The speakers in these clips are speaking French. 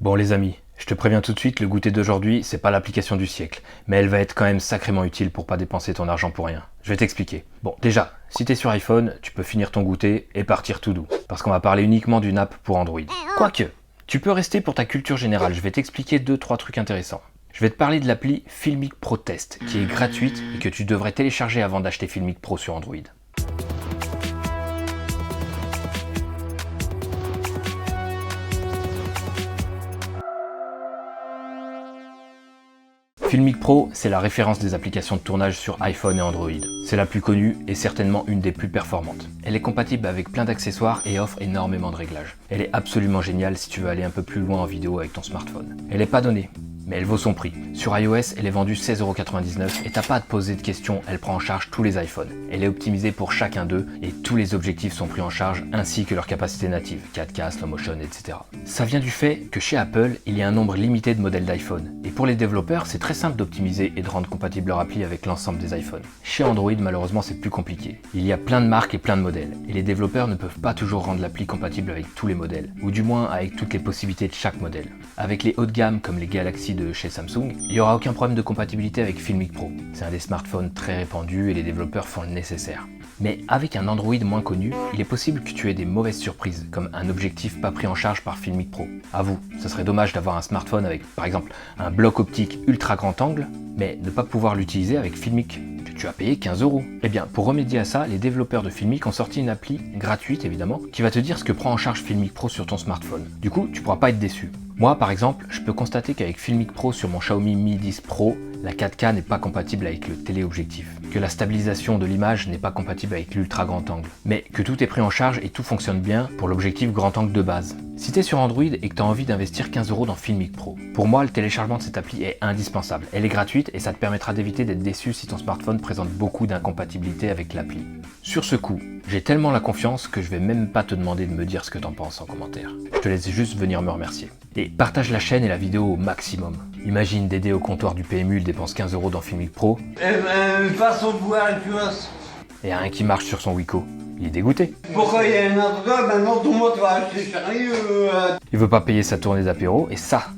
Bon les amis, je te préviens tout de suite, le goûter d'aujourd'hui, c'est pas l'application du siècle, mais elle va être quand même sacrément utile pour pas dépenser ton argent pour rien. Je vais t'expliquer. Bon, déjà, si t'es sur iPhone, tu peux finir ton goûter et partir tout doux, parce qu'on va parler uniquement d'une app pour Android. Quoique, tu peux rester pour ta culture générale, je vais t'expliquer 2-3 trucs intéressants. Je vais te parler de l'appli Filmic Pro Test, qui est gratuite et que tu devrais télécharger avant d'acheter Filmic Pro sur Android. Filmic Pro, c'est la référence des applications de tournage sur iPhone et Android. C'est la plus connue et certainement une des plus performantes. Elle est compatible avec plein d'accessoires et offre énormément de réglages. Elle est absolument géniale si tu veux aller un peu plus loin en vidéo avec ton smartphone. Elle n'est pas donnée, mais elle vaut son prix. Sur iOS, elle est vendue 16,99 € et t'as pas à te poser de questions, elle prend en charge tous les iPhones. Elle est optimisée pour chacun d'eux et tous les objectifs sont pris en charge ainsi que leur capacité native, 4K, slow motion, etc. Ça vient du fait que chez Apple, il y a un nombre limité de modèles d'iPhone. Et pour les développeurs, c'est très simple d'optimiser et de rendre compatible leur appli avec l'ensemble des iPhones. Chez Android, malheureusement, c'est plus compliqué. Il y a plein de marques et plein de modèles. Et les développeurs ne peuvent pas toujours rendre l'appli compatible avec tous les modèles, ou du moins avec toutes les possibilités de chaque modèle. Avec les hauts de gamme comme les Galaxy de chez Samsung, il n'y aura aucun problème de compatibilité avec Filmic Pro. C'est un des smartphones très répandus et les développeurs font le nécessaire. Mais avec un Android moins connu, il est possible que tu aies des mauvaises surprises, comme un objectif pas pris en charge par Filmic Pro. Avoue, ce serait dommage d'avoir un smartphone avec, par exemple, un bloc optique ultra grand angle, mais ne pas pouvoir l'utiliser avec Filmic, que tu as payé 15 €. Eh bien, pour remédier à ça, les développeurs de Filmic ont sorti une appli, gratuite évidemment, qui va te dire ce que prend en charge Filmic Pro sur ton smartphone. Du coup, tu pourras pas être déçu. Moi, par exemple, je peux constater qu'avec Filmic Pro sur mon Xiaomi Mi 10 Pro, la 4K n'est pas compatible avec le téléobjectif, que la stabilisation de l'image n'est pas compatible avec l'ultra grand angle, mais que tout est pris en charge et tout fonctionne bien pour l'objectif grand angle de base. Si tu es sur Android et que tu as envie d'investir 15 € dans Filmic Pro, pour moi, le téléchargement de cette appli est indispensable. Elle est gratuite et ça te permettra d'éviter d'être déçu si ton smartphone présente beaucoup d'incompatibilités avec l'appli. Sur ce coup, j'ai tellement la confiance que je vais même pas te demander de me dire ce que t'en penses en commentaire. Je te laisse juste venir me remercier. Et partage la chaîne et la vidéo au maximum. Imagine Dédé au comptoir du PMU, il dépense 15 € dans Filmic Pro. Façon de voir, tu vois. Et rien qui marche sur son Wiko. Il est dégoûté. Pourquoi il y a un autre maintenant tout le monde va acheter sérieux. Il veut pas payer sa tournée d'apéro et ça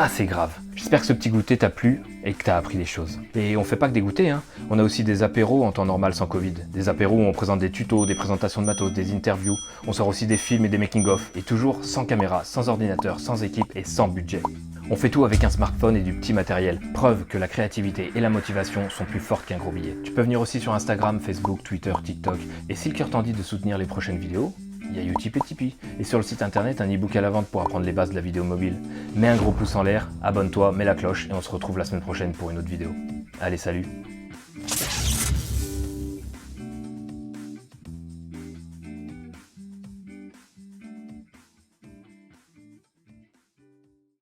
c'est grave. J'espère que ce petit goûter t'a plu et que t'as appris des choses. Et on fait pas que des goûters, hein. On a aussi des apéros en temps normal sans Covid. Des apéros où on présente des tutos, des présentations de matos, des interviews. On sort aussi des films et des making-of. Et toujours sans caméra, sans ordinateur, sans équipe et sans budget. On fait tout avec un smartphone et du petit matériel. Preuve que la créativité et la motivation sont plus fortes qu'un gros billet. Tu peux venir aussi sur Instagram, Facebook, Twitter, TikTok. Et si le cœur t'en dit de soutenir les prochaines vidéos, il y a Utip et Tipeee. Et sur le site internet, un e-book à la vente pour apprendre les bases de la vidéo mobile. Mets un gros pouce en l'air, abonne-toi, mets la cloche et on se retrouve la semaine prochaine pour une autre vidéo. Allez, salut!